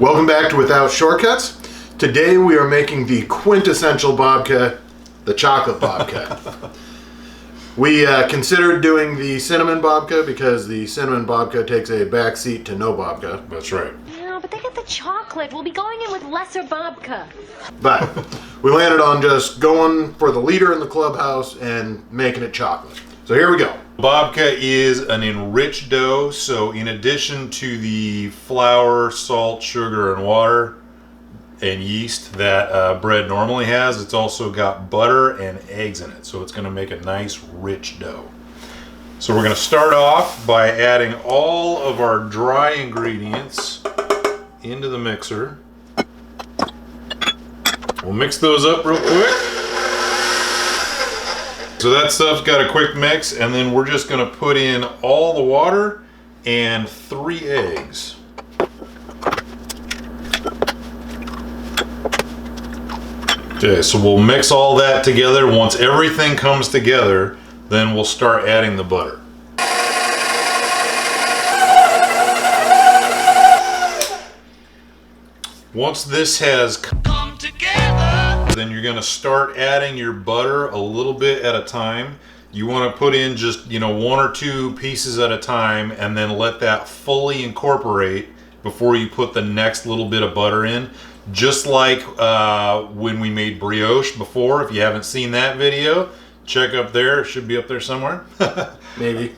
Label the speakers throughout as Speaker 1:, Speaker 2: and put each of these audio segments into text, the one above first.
Speaker 1: Welcome back to Without Shortcuts. Today we are making the quintessential babka, the chocolate babka. We considered doing the cinnamon babka because the cinnamon babka takes a backseat to no babka.
Speaker 2: That's right.
Speaker 3: Yeah, but they got the chocolate. We'll be going in with lesser babka.
Speaker 1: But we landed on just going for the leader in the clubhouse and making it chocolate. So here we go.
Speaker 2: Babka is an enriched dough, so in addition to the flour, salt, sugar, and water and yeast that bread normally has, it's also got butter and eggs in it, so it's going to make a nice rich dough. So we're going to start off by adding all of our dry ingredients into the mixer. We'll mix those up real quick. So that stuff's got a quick mix, and then we're just going to put in all the water and 3 eggs. Okay, so we'll mix all that together. Once everything comes together, then we'll start adding the butter. Once this has come together, then you're going to start adding your butter a little bit at a time. You want to put in just, 1 or 2 pieces at a time, and then let that fully incorporate before you put the next little bit of butter in. Just like when we made brioche before. If you haven't seen that video, check up there. It should be up there somewhere.
Speaker 1: Maybe.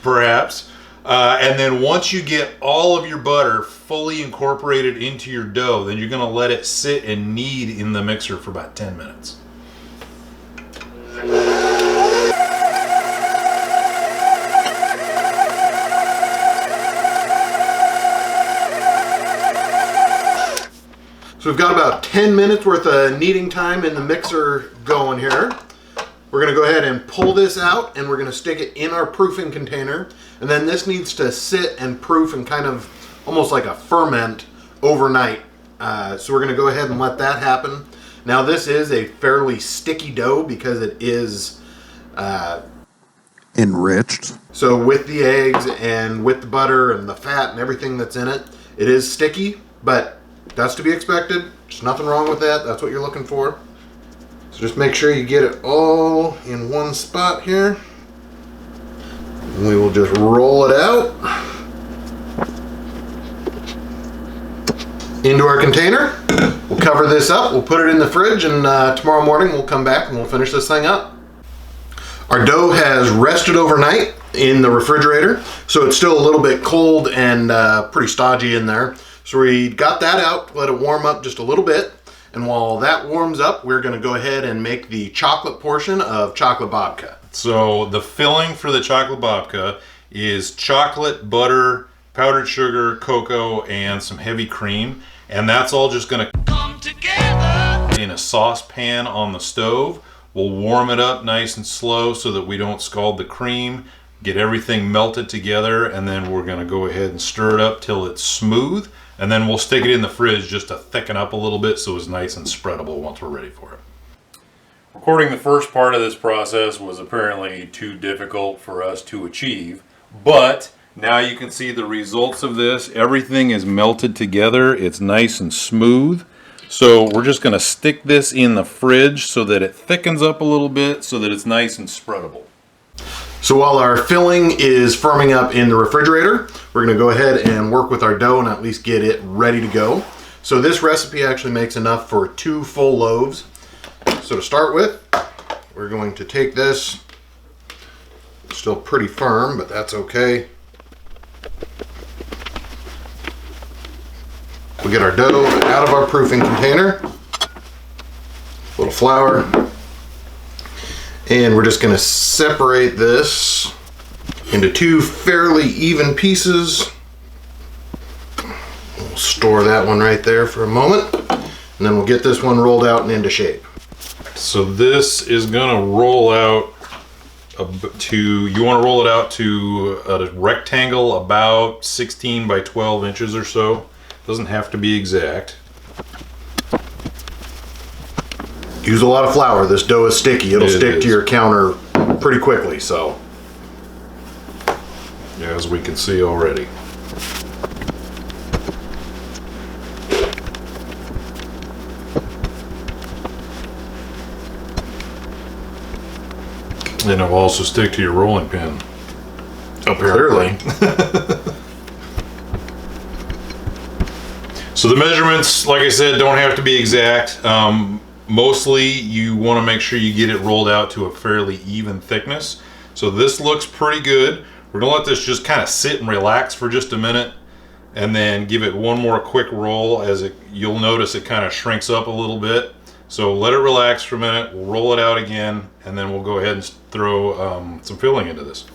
Speaker 2: Perhaps. And then once you get all of your butter fully incorporated into your dough, then you're going to let it sit and knead in the mixer for about 10 minutes.
Speaker 1: So we've got about 10 minutes worth of kneading time in the mixer going here. We're going to go ahead and pull this out, and we're going to stick it in our proofing container. And then this needs to sit and proof and kind of almost like a ferment overnight. So we're going to go ahead and let that happen. Now this is a fairly sticky dough because it is
Speaker 4: enriched.
Speaker 1: So with the eggs and with the butter and the fat and everything that's in it, it is sticky, but that's to be expected. There's nothing wrong with that. That's what you're looking for. So just make sure you get it all in one spot here. And we will just roll it out into our container. We'll cover this up. We'll put it in the fridge, and tomorrow morning we'll come back and we'll finish this thing up. Our dough has rested overnight in the refrigerator, so it's still a little bit cold and pretty stodgy in there. So we got that out, let it warm up just a little bit. And while that warms up, we're going to go ahead and make the chocolate portion of chocolate babka.
Speaker 2: So the filling for the chocolate babka is chocolate, butter, powdered sugar, cocoa, and some heavy cream. And that's all just going to come together in a saucepan on the stove. We'll warm it up nice and slow so that we don't scald the cream, get everything melted together, and then we're going to go ahead and stir it up till it's smooth. And then we'll stick it in the fridge just to thicken up a little bit so it's nice and spreadable once we're ready for it. Recording the first part of this process was apparently too difficult for us to achieve, but now you can see the results of this. Everything is melted together. It's nice and smooth. So we're just going to stick this in the fridge so that it thickens up a little bit so that it's nice and spreadable.
Speaker 1: So while our filling is firming up in the refrigerator, we're going to go ahead and work with our dough and at least get it ready to go. So this recipe actually makes enough for 2 full loaves. So to start with, we're going to take this. It's still pretty firm, but that's okay. We'll get our dough out of our proofing container. A little flour. And we're just going to separate this into 2 fairly even pieces. We'll store that one right there for a moment. And then we'll get this one rolled out and into shape.
Speaker 2: So this is going to roll out you want to roll it out to a rectangle about 16 by 12 inches or so. Doesn't have to be exact.
Speaker 1: Use a lot of flour. This dough is sticky. It'll stick to your counter pretty quickly, so.
Speaker 2: As we can see already. And it'll also stick to your rolling pin. Apparently. So the measurements, like I said, don't have to be exact. Mostly you want to make sure you get it rolled out to a fairly even thickness. So this looks pretty good. We're gonna let this just kind of sit and relax for just a minute, and then give it one more quick roll. You'll notice it kind of shrinks up a little bit. So let it relax for a minute, we'll roll it out again, and then we'll go ahead and throw some filling into this.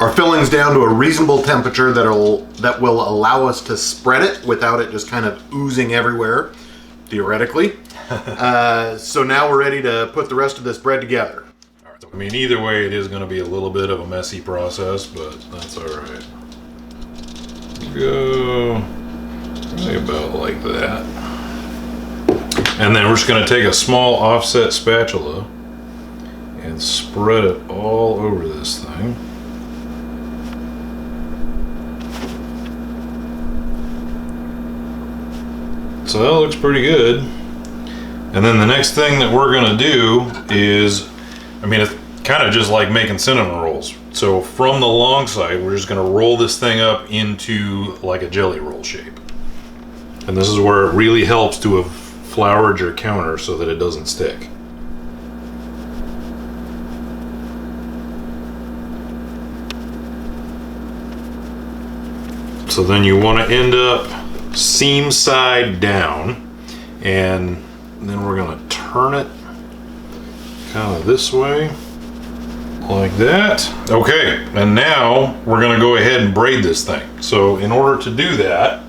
Speaker 1: Our filling's down to a reasonable temperature that will allow us to spread it without it just kind of oozing everywhere, theoretically. So now we're ready to put the rest of this bread together.
Speaker 2: All right. I mean, either way, it is going to be a little bit of a messy process, but that's all right. Go probably about like that. And then we're just going to take a small offset spatula and spread it all over this thing. So that looks pretty good. And then the next thing that we're gonna do is, I mean, it's kind of just like making cinnamon rolls. So from the long side, we're just gonna roll this thing up into like a jelly roll shape. And this is where it really helps to have floured your counter so that it doesn't stick. So then you want to end up seam side down, and then we're going to turn it kind of this way like that. Okay, and now we're going to go ahead and braid this thing. So in order to do that,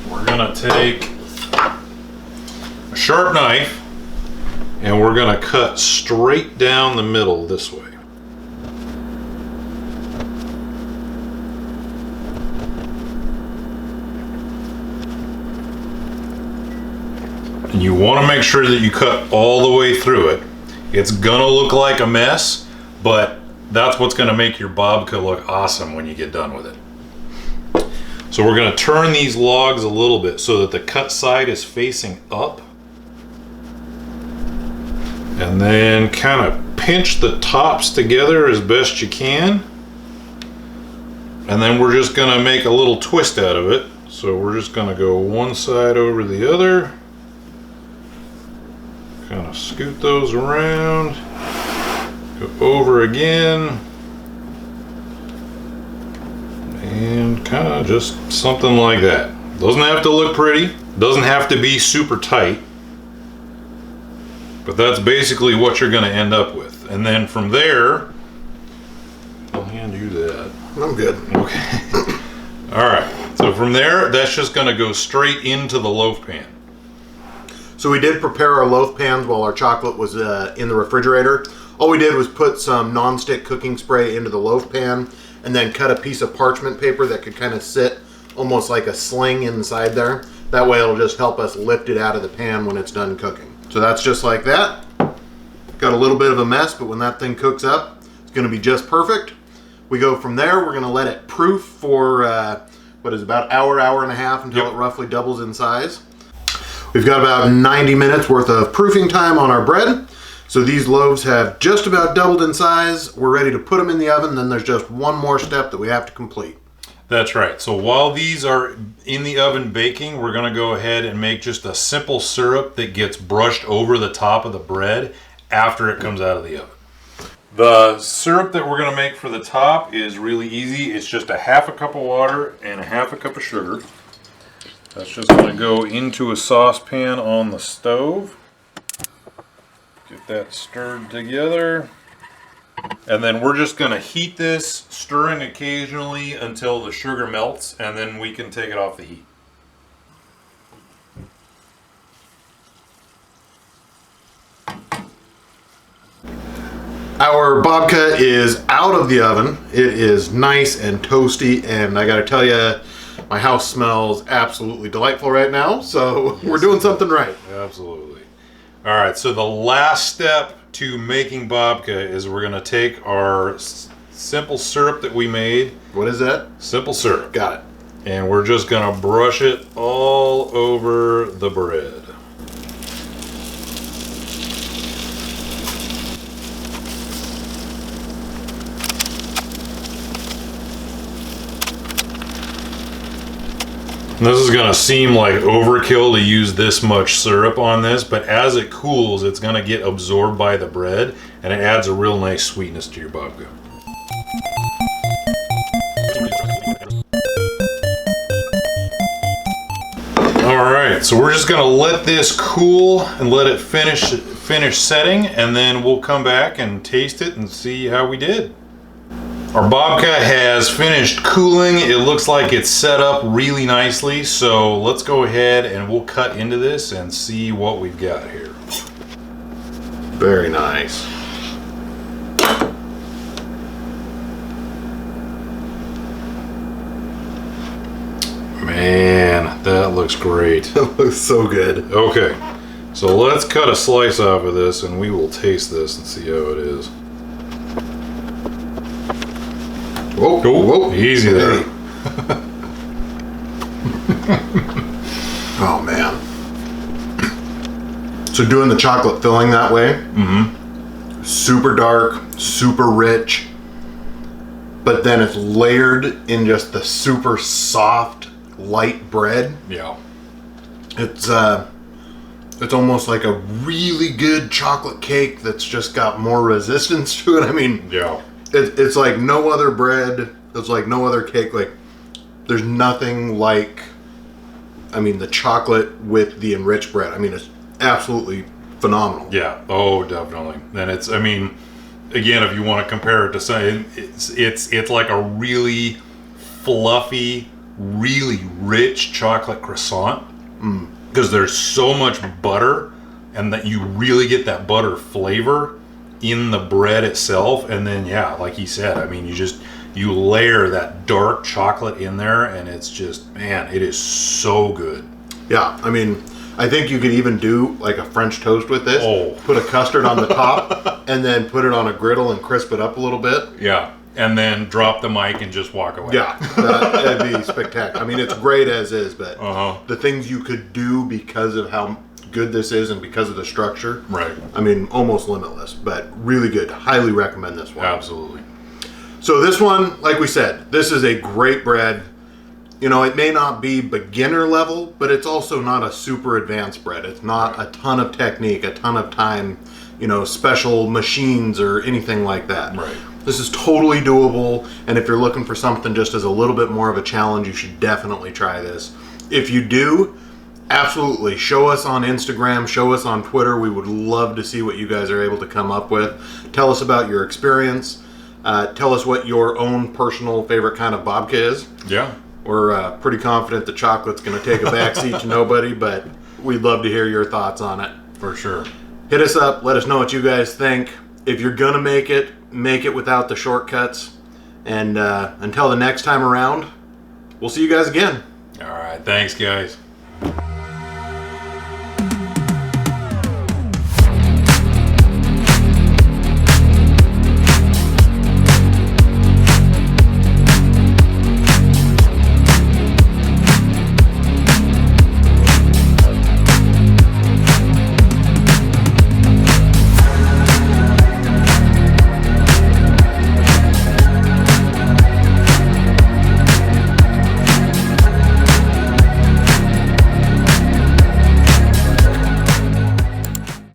Speaker 2: we're going to take a sharp knife and we're going to cut straight down the middle this way. And you want to make sure that you cut all the way through it. It's gonna look like a mess, but that's what's gonna make your babka look awesome when you get done with it. So we're gonna turn these logs a little bit so that the cut side is facing up. And then kind of pinch the tops together as best you can. And then we're just gonna make a little twist out of it. So we're just gonna go one side over the other. Kind of scoot those around, go over again, and kind of just something like that. Doesn't have to look pretty, doesn't have to be super tight, but that's basically what you're going to end up with. And then from there, I'll hand you that.
Speaker 1: I'm good.
Speaker 2: Okay. All right, so from there, that's just going to go straight into the loaf pan.
Speaker 1: So we did prepare our loaf pans while our chocolate was in the refrigerator. All we did was put some non-stick cooking spray into the loaf pan and then cut a piece of parchment paper that could kind of sit almost like a sling inside there. That way it'll just help us lift it out of the pan when it's done cooking. So that's just like that. Got a little bit of a mess, but when that thing cooks up, it's gonna be just perfect. We go from there, we're gonna let it proof for, about hour and a half until it roughly doubles in size. We've got about 90 minutes worth of proofing time on our bread. So these loaves have just about doubled in size. We're ready to put them in the oven. Then there's just one more step that we have to complete.
Speaker 2: That's right. So while these are in the oven baking, we're going to go ahead and make just a simple syrup that gets brushed over the top of the bread after it comes out of the oven. The syrup that we're going to make for the top is really easy. It's just a half a cup of water and a half a cup of sugar. That's just going to go into a saucepan on the stove. Get that stirred together. And then we're just going to heat this, stirring occasionally until the sugar melts, and then we can take it off the heat.
Speaker 1: Our babka is out of the oven. It is nice and toasty, and I gotta tell you, my house smells absolutely delightful right now, so we're doing something right.
Speaker 2: Absolutely. All right, so the last step to making babka is we're gonna take our simple syrup that we made.
Speaker 1: What is that?
Speaker 2: Simple syrup.
Speaker 1: Got it.
Speaker 2: And we're just gonna brush it all over the bread. This is gonna seem like overkill to use this much syrup on this, but as it cools, it's gonna get absorbed by the bread, and it adds a real nice sweetness to your babka. All right, so we're just gonna let this cool and let it finish setting, and then we'll come back and taste it and see how we did. Our babka has finished cooling. It looks like it's set up really nicely, so let's go ahead and we'll cut into this and see what we've got here.
Speaker 1: Very nice.
Speaker 2: Man, that looks great.
Speaker 1: It looks so good.
Speaker 2: Okay, so let's cut a slice off of this and we will taste this and see how it is.
Speaker 1: Whoa, whoa,
Speaker 2: easy there.
Speaker 1: Oh man. So doing the chocolate filling that way, super dark, super rich, but then it's layered in just the super soft, light bread.
Speaker 2: Yeah.
Speaker 1: It's almost like a really good chocolate cake that's just got more resistance to it. I mean,
Speaker 2: Yeah.
Speaker 1: it's like no other bread. It's like no other cake. Like there's nothing like, I mean, the chocolate with the enriched bread. I mean, it's absolutely phenomenal.
Speaker 2: Yeah. Oh, definitely. And it's, I mean, again, if you want to compare it to something, it's like a really fluffy, really rich chocolate croissant because there's so much butter, and that you really get that butter flavor in the bread itself. And then, yeah, like he said, I mean, you layer that dark chocolate in there, and it's just, man, it is so good.
Speaker 1: Yeah, I mean, I think you could even do like a French toast with this.
Speaker 2: Oh.
Speaker 1: Put a custard on the top and then put it on a griddle and crisp it up a little bit.
Speaker 2: Yeah. And then drop the mic and just walk away.
Speaker 1: Yeah, that'd be spectacular. I mean, it's great as is, but the things you could do because of how good this is and because of the structure,
Speaker 2: Right.
Speaker 1: I mean, almost limitless, but really good. Highly recommend this one.
Speaker 2: Absolutely.
Speaker 1: So this one, like we said, this is a great bread. You know, it may not be beginner level, but it's also not a super advanced bread. It's not a ton of technique, a ton of time, you know, special machines or anything like that.
Speaker 2: Right.
Speaker 1: This is totally doable, and if you're looking for something just as a little bit more of a challenge, you should definitely try this. If you do, absolutely, show us on Instagram, show us on Twitter. We would love to see what you guys are able to come up with. Tell us about your experience. Tell us what your own personal favorite kind of babka is.
Speaker 2: Yeah.
Speaker 1: We're pretty confident the chocolate's going to take a backseat to nobody, but we'd love to hear your thoughts on it.
Speaker 2: For sure.
Speaker 1: Hit us up. Let us know what you guys think. If you're going to make it without the shortcuts. And until the next time around, we'll see you guys again.
Speaker 2: All right. Thanks, guys.